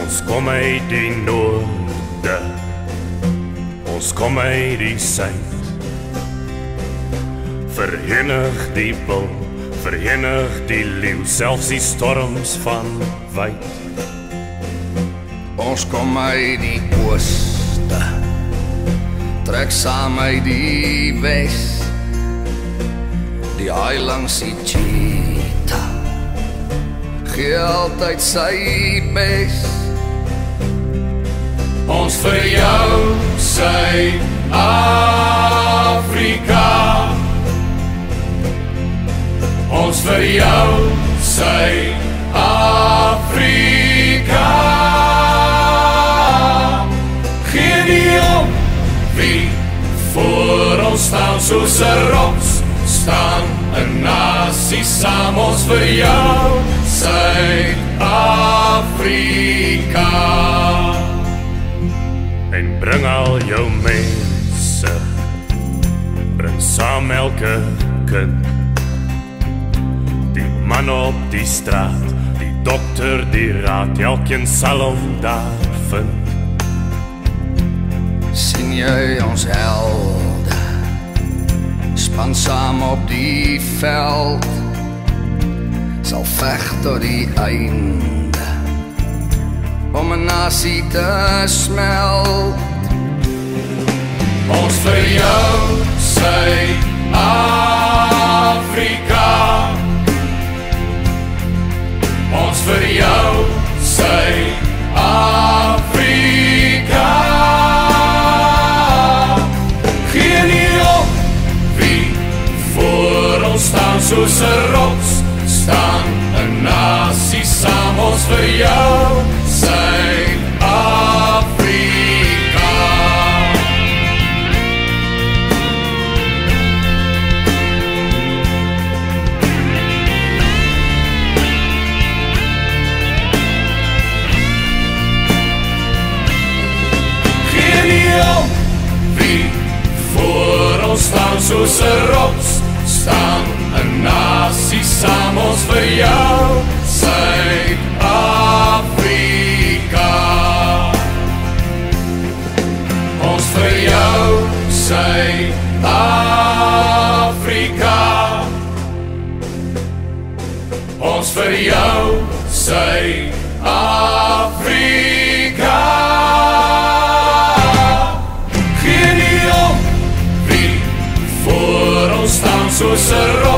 Ons kom uit die noorde, ons kom uit die suid. Verenig die bil, verenig die leeu, selfs die storms van wyd. Ons kom uit die ooste, trek saam uit die wes. Die haai langs die cheetah gee altyd sy bes. Ons vir jou Suid-Afrika, ons vir jou Suid-Afrika. Gee nie om wie voor ons staan, soos 'n rots staan 'n nasie saam. Ons vir jou Suid-Afrika. En bring al jou mense, bring saam elke kind. Die man op die straat, die dokter, die raad, elkeen sal hom daar vind. Sien jy ons helde, span saam op die veld, sal veg tot die einde om 'n nasie te smelt. Ons vir jou Suid-Afrika, ons vir jou Suid-Afrika. Gee nie om wie voor ons staan, soos 'n rots staan 'n nasie saam. Ons vir jou Suid-Afrika. Gee nie om wie voor ons staan, soos 'n rots staan 'n nasie saam. Ons vir jou Suid-Afrika. Ons vir jou Suid-Afrika. Ons vir jou Suid-Afrika. Gee nie om wie voor ons staan, soos 'n rots